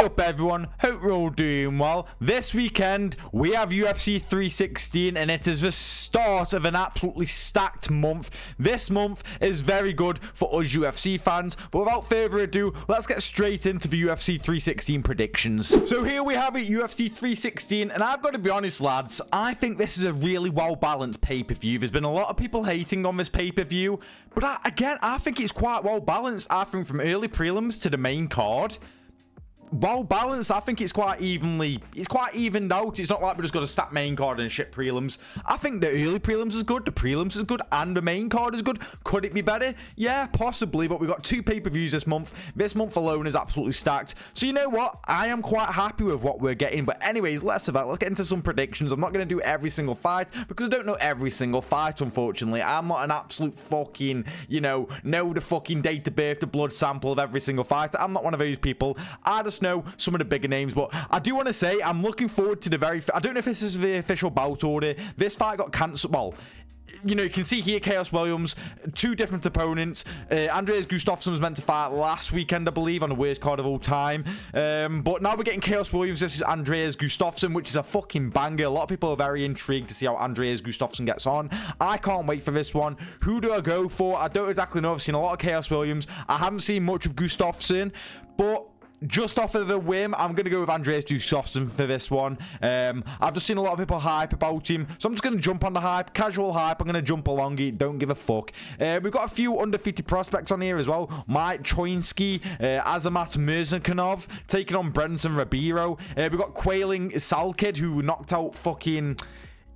up everyone, hope you're all doing well. This weekend we have UFC 316 and it is the start of an absolutely stacked month. This month is very good for us UFC fans, but without further ado, let's get straight into the UFC 316 predictions. So here we have it, UFC 316, and I've got to be honest lads, I think this is a really well balanced pay-per-view. There's been a lot of people hating on this pay-per-view, but I think it's quite well balanced. I think from early prelims to the main card, well balanced. I think it's quite evened out. It's not like we just got a stacked main card and shit prelims. I think the early prelims is good, the prelims is good, and the main card is good. Could it be better? Yeah, possibly, but we've got 2 pay-per-views this month. This month alone is absolutely stacked. So you know what? I am quite happy with what we're getting. But anyways, less of that. Let's get into some predictions. I'm not going to do every single fight because I don't know every single fight, unfortunately. I'm not an absolute fucking, know the fucking date of birth, the blood sample of every single fight. I'm not one of those people. I just know some of the bigger names, but I do want to say I'm looking forward to I don't know if this is the official bout order. This fight got cancelled. Well, you can see here Chaos Williams, 2 different opponents. Andreas Gustafsson was meant to fight last weekend, I believe, on the worst card of all time. But now we're getting Chaos Williams versus Andreas Gustafsson, which is a fucking banger. A lot of people are very intrigued to see how Andreas Gustafsson gets on. I can't wait for this one. Who do I go for? I don't exactly know. I've seen a lot of Chaos Williams. I haven't seen much of Gustafsson, but just off of a whim, I'm going to go with Andreas Gustafsson for this one. I've just seen a lot of people hype about him, so I'm just going to jump on the hype. Casual hype. I'm going to jump along it. Don't give a fuck. We've got a few undefeated prospects on here as well. Mike Troinsky, Azamat Mirzakhanov taking on Brenson Ribeiro. We've got Quailing Salkid, who knocked out fucking...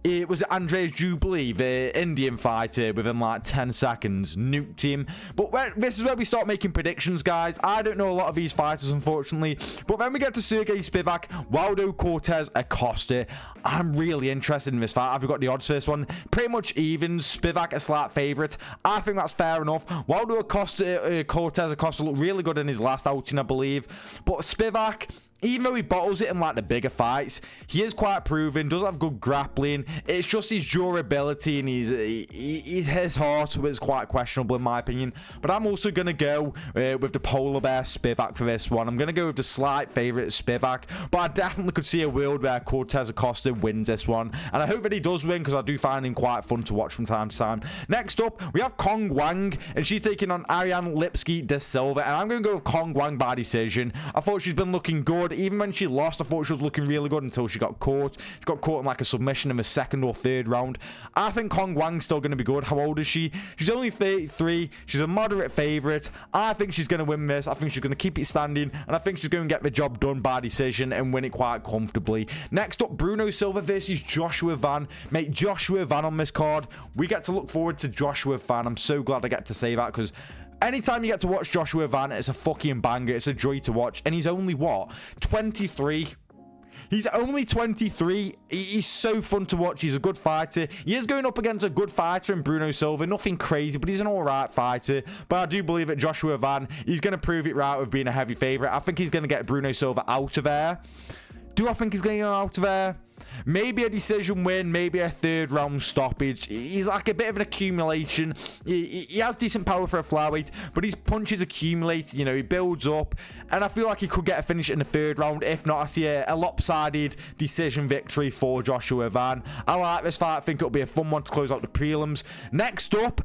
It was Andreas Jubilee, the Indian fighter, within like 10 seconds, nuked him. But this is where we start making predictions, guys. I don't know a lot of these fighters, unfortunately. But when we get to Sergey Spivak, Waldo Cortez Acosta, I'm really interested in this fight. I've got the odds for this one. Pretty much even. Spivak a slight favourite. I think that's fair enough. Waldo Cortez Acosta looked really good in his last outing, I believe. But Spivak, even though he bottles it in like the bigger fights, he is quite proven, does have good grappling. It's just his durability and his heart is quite questionable in my opinion. But I'm also going to go with the polar bear Spivak for this one. I'm going to go with the slight favourite Spivak, but I definitely could see a world where Cortez Acosta wins this one. And I hope that he does win because I do find him quite fun to watch from time to time. Next up, we have Kong Wang, and she's taking on Ariane Lipski de Silva. And I'm going to go with Kong Wang by decision. I thought she's been looking good. Even when she lost, I thought she was looking really good until she got caught. She got caught in like a submission in the 2nd or 3rd round. I think Kong Wang's still going to be good. How old is she? She's only 33. She's a moderate favourite. I think she's going to win this. I think she's going to keep it standing, and I think she's going to get the job done by decision and win it quite comfortably. Next up, Bruno Silva versus Joshua Van. Mate, Joshua Van on this card. We get to look forward to Joshua Van. I'm so glad I get to say that because anytime you get to watch Joshua Van, it's a fucking banger. It's a joy to watch. And he's only, what, 23? He's only 23. He's so fun to watch. He's a good fighter. He is going up against a good fighter in Bruno Silva. Nothing crazy, but he's an alright fighter. But I do believe that Joshua Van, he's going to prove it right with being a heavy favourite. I think he's going to get Bruno Silva out of there. Do I think he's going to get out of there? Maybe a decision win, maybe a 3rd round stoppage. He's like a bit of an accumulation. He has decent power for a flyweight, but his punches accumulate. He builds up, and I feel like he could get a finish in the 3rd round. If not, I see a lopsided decision victory for Joshua Van. I like this fight. I think it'll be a fun one to close out the prelims. Next up,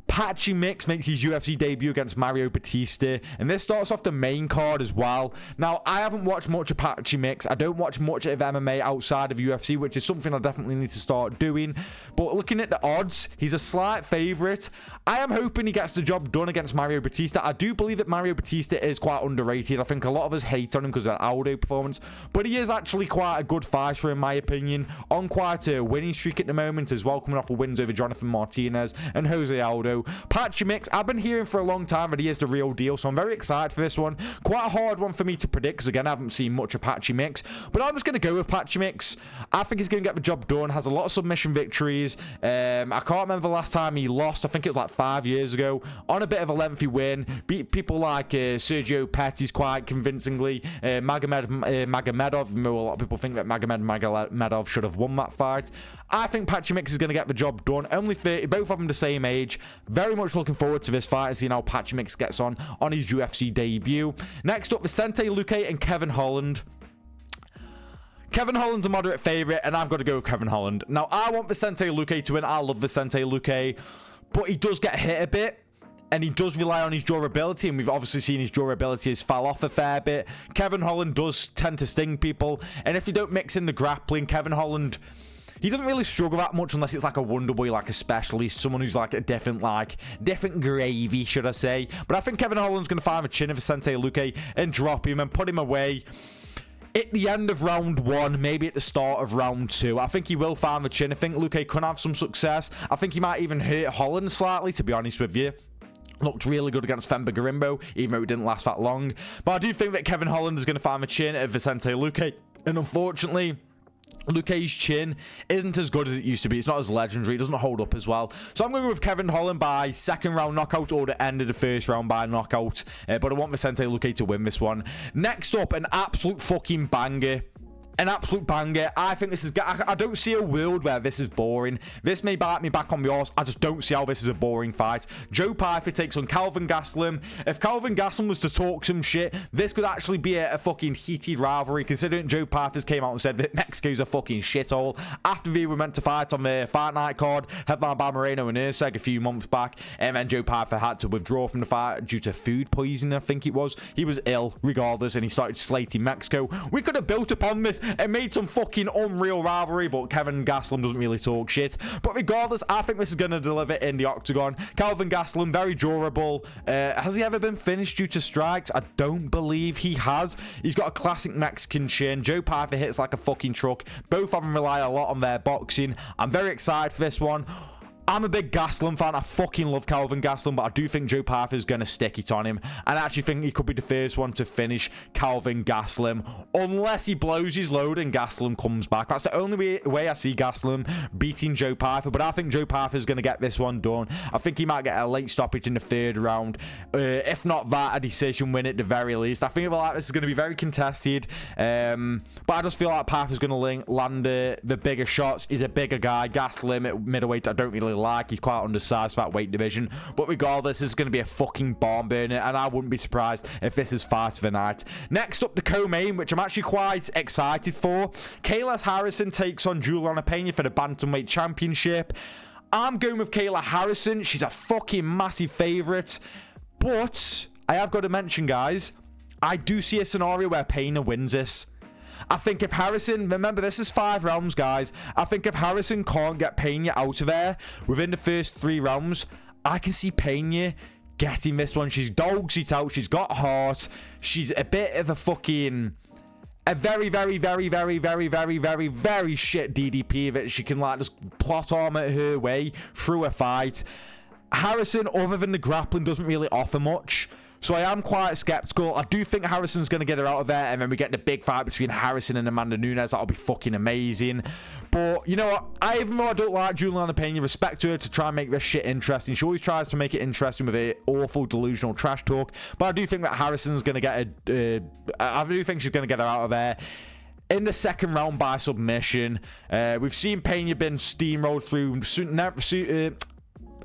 Patchy Mix makes his UFC debut against Mario Batista, and this starts off the main card as well. Now, I haven't watched much of Patchy Mix. I don't watch much of MMA outside of UFC, which is something I definitely need to start doing. But looking at the odds, he's a slight favourite. I am hoping he gets the job done against Mario Batista. I do believe that Mario Batista is quite underrated. I think a lot of us hate on him because of that Aldo performance, but he is actually quite a good fighter in my opinion. On quite a winning streak at the moment as well, coming off of wins over Jonathan Martinez and Jose Aldo. Patchy Mix, I've been hearing for a long time that he is the real deal, so I'm very excited for this one. Quite a hard one for me to predict because, again, I haven't seen much of Patchy Mix, but I'm just going to go with Patchy Mix. I think he's going to get the job done, has a lot of submission victories. I can't remember the last time he lost. I think it was like 5 years ago on a bit of a lengthy win. Beat people like Sergio Pettis quite convincingly. Magomedov, even though a lot of people think that Magomedov should have won that fight. I think Patchy Mix is going to get the job done. Only 30, both of them the same age. very much looking forward to this fight and seeing how Patchy Mix gets on his UFC debut. Next up, Vicente Luque and Kevin Holland. Kevin Holland's a moderate favorite, and I've got to go with Kevin Holland. Now, I want Vicente Luque to win. I love Vicente Luque, but he does get hit a bit, and he does rely on his durability, and we've obviously seen his durability has fell off a fair bit. Kevin Holland does tend to sting people, and if you don't mix in the grappling, Kevin Holland, he doesn't really struggle that much unless it's like a wonder boy, like a specialist, someone who's like a different gravy, should I say. But I think Kevin Holland's going to find the chin of Vicente Luque and drop him and put him away at the end of round 1, maybe at the start of round 2. I think he will find the chin. I think Luque could have some success. I think he might even hurt Holland slightly, to be honest with you. Looked really good against Femba Garimbo, even though it didn't last that long. But I do think that Kevin Holland is going to find the chin of Vicente Luque. And unfortunately, Luque's chin isn't as good as it used to be. It's not as legendary. It doesn't hold up as well. So I'm going with Kevin Holland by second round knockout or the end of the first round by knockout. But I want Vicente Luque to win this one. Next up, an absolute fucking banger. An absolute banger. I think this is... I don't see a world where this is boring. This may bite me back on the horse. I just don't see how this is a boring fight. Joe Pyfer takes on Calvin Gastelum. If Calvin Gastelum was to talk some shit, this could actually be a fucking heated rivalry, considering Joe Pyfer's came out and said that Mexico's a fucking shithole. After they were meant to fight on the Fight Night card, headlined by Moreno and Urseg a few months back, and then Joe Pyfer had to withdraw from the fight due to food poisoning, I think it was. He was ill, regardless, and he started slating Mexico. We could have built upon this and made some fucking unreal rivalry, but Kevin Gastelum doesn't really talk shit. But regardless, I think this is going to deliver in the octagon. Calvin Gastelum, very durable. Has he ever been finished due to strikes? I don't believe he has. He's got a classic Mexican chin. Joe Pyfer hits like a fucking truck. Both of them rely a lot on their boxing. I'm very excited for this one. I'm a big Gastelum fan. I fucking love Calvin Gastelum, but I do think Joe Pyfer is going to stick it on him. And I actually think he could be the first one to finish Calvin Gastelum, unless he blows his load and Gastelum comes back. That's the only way I see Gastelum beating Joe Pyfer, but I think Joe Pyfer is going to get this one done. I think he might get a late stoppage in the third round. If not that, a decision win at the very least. I think this is going to be very contested, but I just feel like Pyfer's going to land the bigger shots. He's a bigger guy. Gastelum at middleweight, I don't really like. He's quite undersized for that weight division, but regardless, this is going to be a fucking barn burner, and I wouldn't be surprised if this is fight of the night. Next up, the co-main, which I'm actually quite excited for. Kayla Harrison takes on Juliana Pena for the bantamweight championship. I'm going with Kayla Harrison. She's a fucking massive favorite, but I have got to mention, guys, I do see a scenario where Pena wins this. I think if Harrison, remember this is 5 rounds, guys. I think if Harrison can't get Pena out of there within the first 3 rounds, I can see Pena getting this one. She's dog shit out. She's got heart. She's a bit of a fucking... a very, very, very, very, very, very, very, very shit DDP that she can like just plot armor her way through a fight. Harrison, other than the grappling, doesn't really offer much. So I am quite skeptical. I do think Harrison's going to get her out of there, and then we get the big fight between Harrison and Amanda Nunes. That'll be fucking amazing. But, you know what? Even though I don't like Juliana Pena, respect to her to try and make this shit interesting. She always tries to make it interesting with her awful, delusional trash talk. But I do think that Harrison's going to get I do think she's going to get her out of there in the second round by submission. We've seen Pena been steamrolled through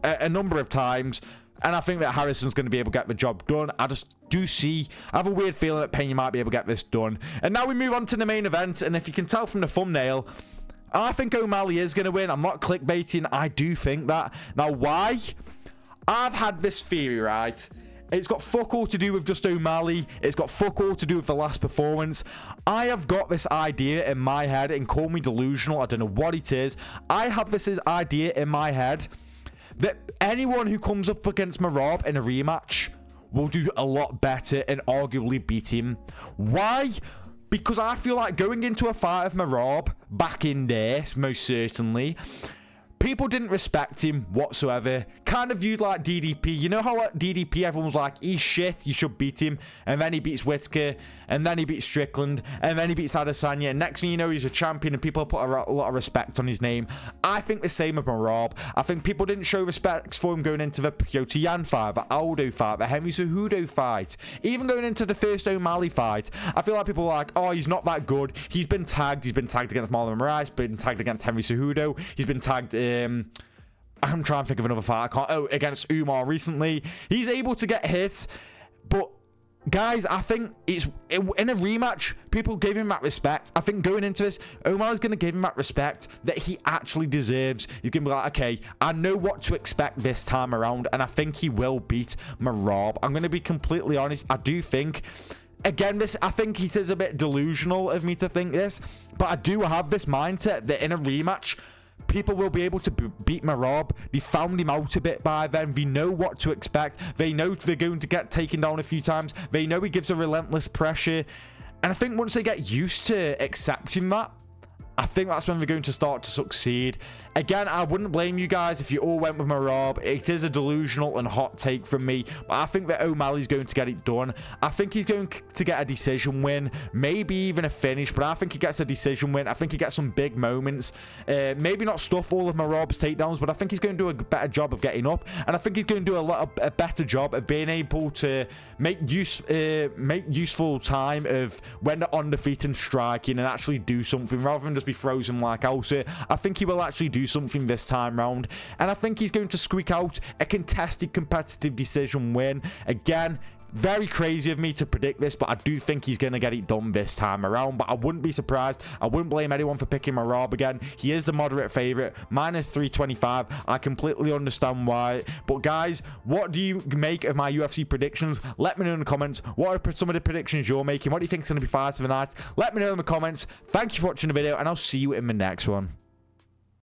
a number of times, and I think that Harrison's going to be able to get the job done. I have a weird feeling that Pena might be able to get this done. And now we move on to the main event, and if you can tell from the thumbnail, I think O'Malley is going to win. I'm not clickbaiting. I do think that. Now, why? I've had this theory, right? It's got fuck all to do with just O'Malley. It's got fuck all to do with the last performance. I have got this idea in my head, and call me delusional. I don't know what it is. I have this idea in my head that anyone who comes up against Merab in a rematch will do a lot better and arguably beat him. Why? Because I feel like going into a fight of Merab back in there, most certainly, people didn't respect him whatsoever. Kind of viewed like DDP. You know how at DDP everyone was like, he's shit, you should beat him. And then he beats Whitaker. And then he beats Strickland. And then he beats Adesanya. And next thing you know, he's a champion and people put a lot of respect on his name. I think the same with Merab. I think people didn't show respect for him going into the Piotr Jan fight, the Aldo fight, the Henry Cejudo fight. Even going into the first O'Malley fight. I feel like people are like, oh, he's not that good. He's been tagged. He's been tagged against Marlon Moraes. Been tagged against Henry Cejudo. He's been tagged... I'm trying to think of another fight. I can't. Oh, against Umar recently. He's able to get hit, but guys, I think in a rematch, people gave him that respect. I think going into this, Omar is going to give him that respect that he actually deserves. He's going to be like, okay, I know what to expect this time around, and I think he will beat Merab. I'm going to be completely honest. I do think, again, I think it is a bit delusional of me to think this, but I do have this mindset that in a rematch, people will be able to beat Merab. They found him out a bit by then. They know what to expect. They know they're going to get taken down a few times. They know he gives a relentless pressure. And I think once they get used to accepting that, I think that's when they're going to start to succeed. Again, I wouldn't blame you guys if you all went with Merab. It is a delusional and hot take from me, but I think that O'Malley's going to get it done. I think he's going to get a decision win, maybe even a finish, but I think he gets a decision win. I think he gets some big moments. Maybe not stuff all of Merab's takedowns, but I think he's going to do a better job of getting up, and I think he's going to do a better job of being able to make useful time of when they're on the feet and striking and actually do something rather than just be frozen like Alcer. I think he will actually do something this time round, and I think he's going to squeak out a contested competitive decision win. Again, very crazy of me to predict this, but I do think he's going to get it done this time around. But I wouldn't be surprised. I wouldn't blame anyone for picking Merab again. He is the moderate favorite, -325. I completely understand why. But guys, what do you make of my UFC predictions? Let me know in the comments. What are some of the predictions you're making? What do you think is going to be fights of the night? Let me know in the comments. Thank you for watching the video, and I'll see you in the next one.